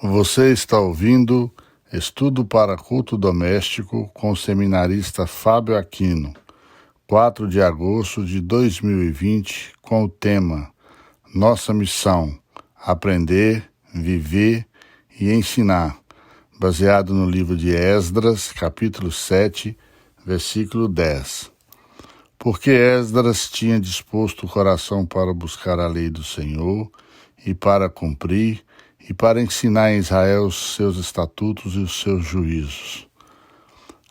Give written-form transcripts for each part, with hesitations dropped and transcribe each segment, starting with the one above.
Você está ouvindo Estudo para Culto Doméstico com o seminarista Fábio Aquino, 4 de agosto de 2020, com o tema Nossa Missão: Aprender, Viver e Ensinar, baseado no livro de Esdras, capítulo 7, versículo 10. Porque Esdras tinha disposto o coração para buscar a lei do Senhor e para cumprir, e para ensinar em Israel os seus estatutos e os seus juízos.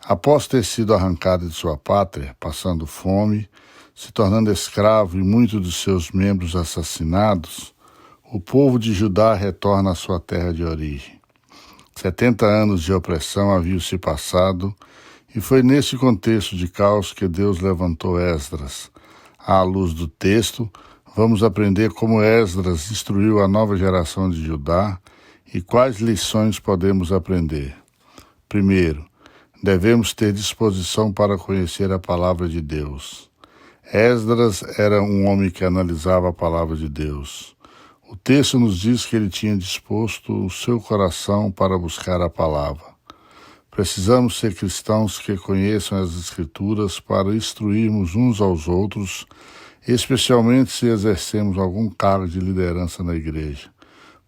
Após ter sido arrancado de sua pátria, passando fome, se tornando escravo e muitos de seus membros assassinados, o povo de Judá retorna à sua terra de origem. 70 anos de opressão haviam se passado, e foi nesse contexto de caos que Deus levantou Esdras. À luz do texto, vamos aprender como Esdras instruiu a nova geração de Judá e quais lições podemos aprender. Primeiro, devemos ter disposição para conhecer a palavra de Deus. Esdras era um homem que analisava a palavra de Deus. O texto nos diz que ele tinha disposto o seu coração para buscar a palavra. Precisamos ser cristãos que conheçam as Escrituras para instruirmos uns aos outros, especialmente se exercemos algum cargo de liderança na igreja,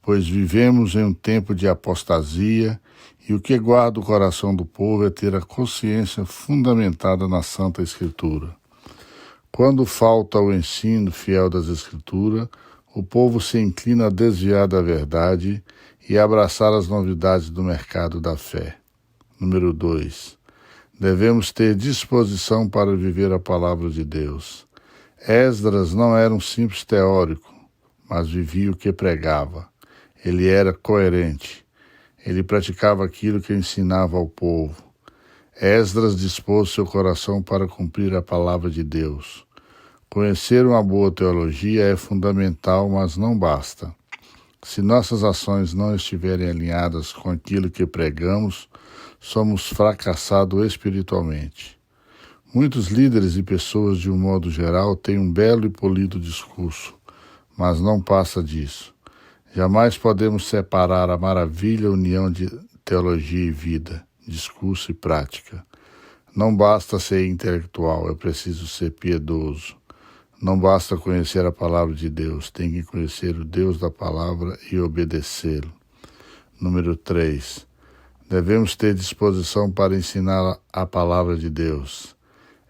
pois vivemos em um tempo de apostasia e o que guarda o coração do povo é ter a consciência fundamentada na Santa Escritura. Quando falta o ensino fiel das Escrituras, o povo se inclina a desviar da verdade e a abraçar as novidades do mercado da fé. Número 2. Devemos ter disposição para viver a palavra de Deus. Esdras não era um simples teórico, mas vivia o que pregava. Ele era coerente. Ele praticava aquilo que ensinava ao povo. Esdras dispôs seu coração para cumprir a palavra de Deus. Conhecer uma boa teologia é fundamental, mas não basta. Se nossas ações não estiverem alinhadas com aquilo que pregamos, somos fracassados espiritualmente. Muitos líderes e pessoas, de um modo geral, têm um belo e polido discurso, mas não passa disso. Jamais podemos separar a maravilha união de teologia e vida, discurso e prática. Não basta ser intelectual, é preciso ser piedoso. Não basta conhecer a palavra de Deus, tem que conhecer o Deus da palavra e obedecê-lo. Número 3. Devemos ter disposição para ensinar a palavra de Deus.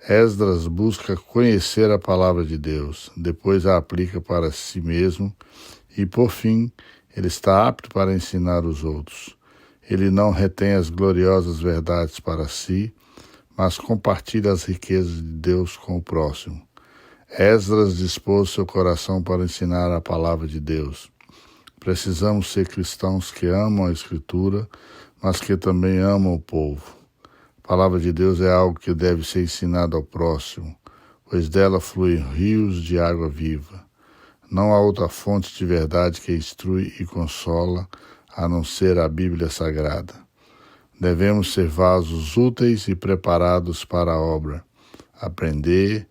Esdras busca conhecer a palavra de Deus, depois a aplica para si mesmo e, por fim, ele está apto para ensinar os outros. Ele não retém as gloriosas verdades para si, mas compartilha as riquezas de Deus com o próximo. Esdras dispôs seu coração para ensinar a palavra de Deus. Precisamos ser cristãos que amam a Escritura, mas que também amam o povo. A palavra de Deus é algo que deve ser ensinado ao próximo, pois dela fluem rios de água viva. Não há outra fonte de verdade que instrui e consola, a não ser a Bíblia Sagrada. Devemos ser vasos úteis e preparados para a obra. Aprender,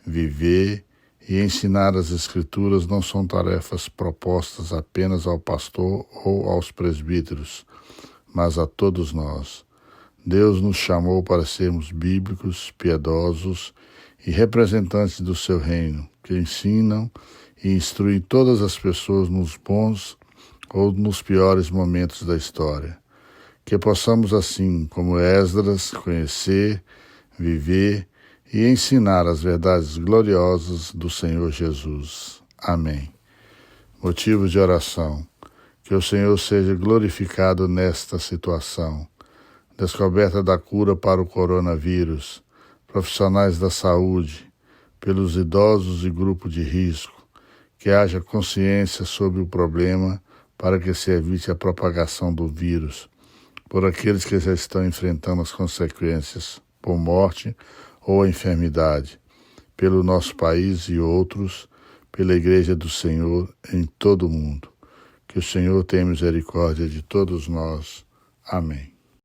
viver e ensinar as Escrituras não são tarefas propostas apenas ao pastor ou aos presbíteros, mas a todos nós. Deus nos chamou para sermos bíblicos, piedosos e representantes do seu reino, que ensinam e instruem todas as pessoas nos bons ou nos piores momentos da história. Que possamos, assim como Esdras, conhecer, viver e ensinar as verdades gloriosas do Senhor Jesus. Amém. Motivo de oração. Que o Senhor seja glorificado nesta situação. Descoberta da cura para o coronavírus, profissionais da saúde, pelos idosos e grupo de risco, que haja consciência sobre o problema para que se evite a propagação do vírus, por aqueles que já estão enfrentando as consequências, por morte ou enfermidade, pelo nosso país e outros, pela Igreja do Senhor em todo o mundo. Que o Senhor tenha misericórdia de todos nós. Amém.